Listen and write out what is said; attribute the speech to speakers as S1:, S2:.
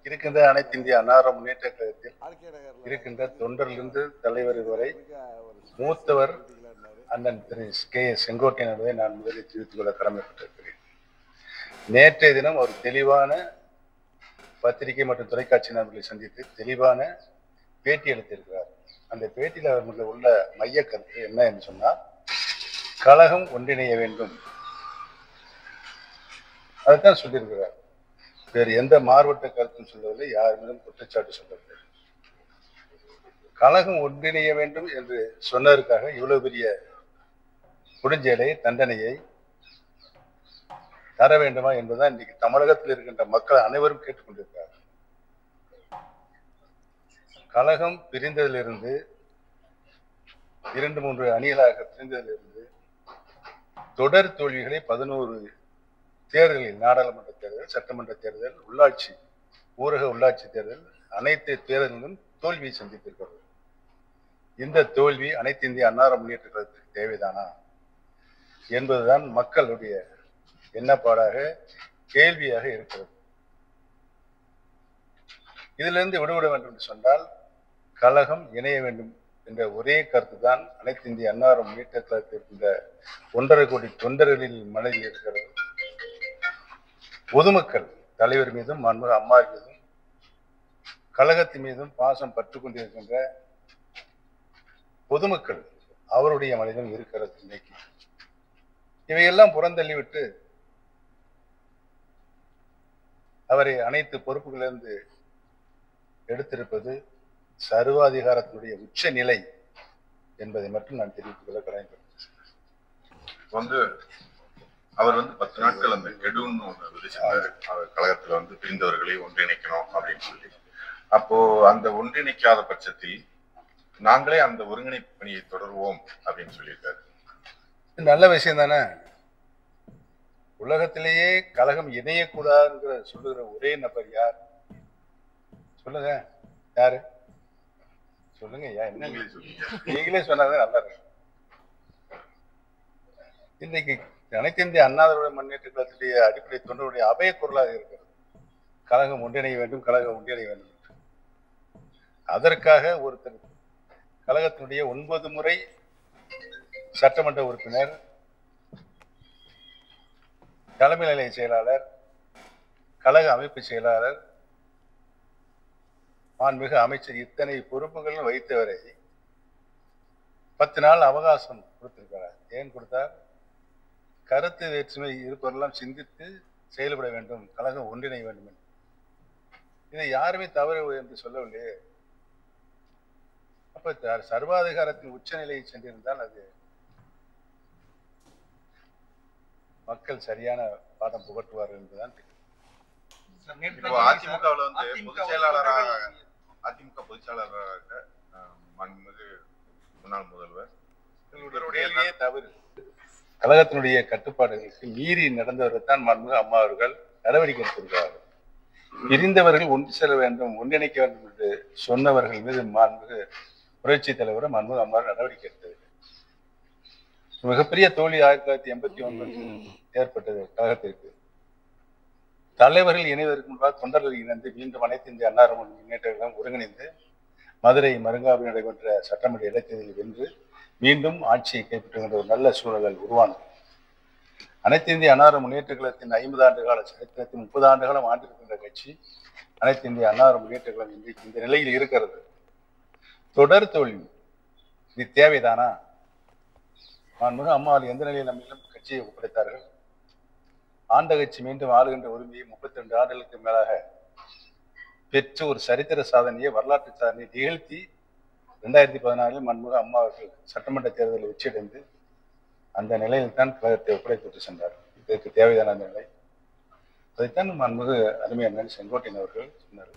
S1: இருக்கின்ற அனைத்து இந்திய அன்னார முன்னேற்ற கழகத்தில் இருக்கின்ற தொண்டரிலிருந்து தலைவர் வரை மூத்தவர் அண்ணன் திரு செங்கோட்டையன் என்பதை நான் முதலில் தெரிவித்துக் கொள்ள கடமைப்பட்டிருக்கிறேன். நேற்றைய தினம் ஒரு தெளிவான பத்திரிகை மற்றும் தொலைக்காட்சி நண்பர்களை சந்தித்து தெளிவான பேட்டி அளித்திருக்கிறார். அந்த பேட்டியில் அவர்களுக்கு உள்ள மைய கருத்து என்ன என்று சொன்னால், கழகம் ஒன்றிணைய வேண்டும், அதைத்தான் சொல்லியிருக்கிறார். வேறு எந்த மாறுபட்ட கருத்தும் சொல்லவில்லை, யார் மீதும் குற்றச்சாட்டு சொல்லவில்லை. கழகம் ஒன்றிணைய வேண்டும் என்று சொன்னதற்காக இவ்வளவு பெரிய குடிஞ்சேலை தண்டனையை தர வேண்டுமா என்பதுதான் இன்னைக்கு தமிழகத்தில் இருக்கின்ற மக்கள் அனைவரும் கேட்டுக்கொண்டிருக்கிறார். கழகம் பிரிந்ததிலிருந்து 2-3 அணிகளாக பிரிந்ததிலிருந்து தொடர் தோல்விகளை 11 தேர்தலில், நாடாளுமன்ற தேர்தல், சட்டமன்ற தேர்தல், உள்ளாட்சி ஊரக உள்ளாட்சி தேர்தல், அனைத்து தேர்தலிலும் தோல்வியை சந்தித்திருக்கிறது. இந்த தோல்வி அனைத்து இந்திய அன்னார முன்னேற்ற கழகத்திற்கு தேவைதானா என்பதுதான் மக்களுடைய எண்ணப்பாடாக, கேள்வியாக இருக்கிறது. இதிலிருந்து விடுபட வேண்டும் என்று சொன்னால் கழகம் இணைய வேண்டும் என்ற ஒரே கருத்து தான் அனைத்து இந்திய அன்னார முன்னேற்ற கழகத்தில் இருக்கின்ற 1.5 கோடி தொண்டர்களின் மனதில் இருக்கிறது. பொதுமக்கள் தலைவர் மீதும் மாண்புமிகு அம்மா மீதும் கழகத்தின் மீதும் பாசம் பற்று கொண்டிருக்கின்ற பொதுமக்கள் அவருடைய மனதிலும் இருக்கிறது. இன்னைக்கு இவையெல்லாம் புறந்தள்ளிவிட்டு அவரை அனைத்து பொறுப்புகளிலிருந்து எடுத்திருப்பது சர்வாதிகாரத்தினுடைய உச்ச நிலை என்பதை மட்டும் நான் தெரிவித்துக் கொள்ள கடமைப்பட்டிருக்கிறேன்.
S2: அவர் 10 நாட்கள் அந்த கெடுன்னு ஒன்று விதிச்சாரு. அவர் கழகத்துல பிரிந்தவர்களை ஒன்றிணைக்கணும் அப்படின்னு சொல்லி. அப்போ அந்த ஒன்றிணைக்காத பட்சத்தில் நாங்களே அந்த ஒருங்கிணைப்பு பணியை தொடர்வோம் அப்படின்னு சொல்லியிருக்காரு.
S1: நல்ல விஷயம் தானே. உலகத்திலேயே கழகம் இணையக்கூடாதுங்கிற சொல்லுகிற ஒரே நபர் யார் சொல்லுங்க? யாரு சொல்லுங்க? என்ன நீங்களே சொன்னாதான் நல்லா இருக்கு. இன்னைக்கு அனைத்து இந்திய அண்ணா திராவிட முன்னேற்ற கழகத்துடைய அடிப்படை தொண்டருடைய அபய குரலாக இருக்கிறது. கழகம் ஒன்றிணைய வேண்டும், கழகம் ஒன்றிணைய வேண்டும். அதற்காக ஒருத்தர் கழகத்தினுடைய 9 முறை சட்டமன்ற உறுப்பினர், தலைமை நிலைய செயலாளர், கழக அமைப்பு செயலாளர், மாண்புமிகு அமைச்சர், இத்தனை பொறுப்புகளும் வைத்தவரை 10 நாள் அவகாசம் கொடுத்திருக்கிறார். ஏன் கொடுத்தார்? கருத்து வேற்றுமை இருப்பவரெல்லாம் சிந்தித்து செயல்பட வேண்டும், கழகம் ஒன்றிணைய வேண்டும் என்று. இதை யாருமே தவறு என்று சொல்லவில்லையே. அப்ப சர்வாதிகாரத்தின் உச்சநிலையை சென்றிருந்தால் அது மக்கள் சரியான பாடம் புகட்டுவார்கள் என்பதுதான் தெரியும்.
S2: அதிமுக பொதுச் செயலாளராக மாண்புமிகு முன்னாள் முதல்வர்
S1: தவறு. கழகத்தினுடைய கட்டுப்பாடுகளுக்கு மீறி நடந்தவர்கள் தான் மாண்புமிகு அம்மா அவர்கள் நடவடிக்கை எடுத்திருக்கிறார்கள். பிரிந்தவர்கள் ஒன்று செல்ல வேண்டும், ஒன்றிணைக்க வேண்டும் என்று சொன்னவர்கள் மீது மாண்புமிகு புரட்சி தலைவர் மாண்புமிகு அம்மா நடவடிக்கை எடுத்தது. மிகப்பெரிய தோல்வி 1989 ஏற்பட்டது கழகத்திற்கு. தலைவர்கள் இணைவதற்கு முன்பாக தொண்டர்கள் இணைந்து மீண்டும் அனைத்து இந்திய அன்னார முன்னேற்ற கழகம் ஒருங்கிணைந்து மதுரை மருங்காவில் நடைபெற்ற சட்டமன்ற இடைத்தேர்தலில் வென்று மீண்டும் ஆட்சியை கைப்பற்றுகின்ற ஒரு நல்ல சூழல் உருவானது. அனைத்து இந்திய அன்னார முன்னேற்ற கழகத்தின் 50 ஆண்டு கால சரித்திரத்தின் 30 ஆண்டு காலம் ஆண்டிருக்கின்ற கட்சி அனைத்து இந்திய அன்னார முன்னேற்ற கழகம் இன்றைக்கு இந்த நிலையில் இருக்கிறது. தொடர் தோல்வி, இது தேவைதானா? மாண்புமிகு அம்மாவில் எந்த நிலையில் நம்மிடம் கட்சியை ஒப்படைத்தார்கள்? ஆண்ட கட்சி மீண்டும் ஆளுகின்ற உரிமையை 32 ஆண்டுகளுக்கு மேலாக பெற்று ஒரு சரித்திர சாதனையை, வரலாற்று சாதனையை நிகழ்த்தி 2016 மாண்புமிகு அம்மா அவர்கள் சட்டமன்ற தேர்தலில் வெற்றியடைந்து அந்த நிலையில் தான் கழகத்தை ஒப்படைத்து சென்றார். இதற்கு தேவையான அந்த நிலை, அதைத்தான் மாண்புமிகு அருமையான செங்கோட்டையன் அவர்கள் சொன்னார்.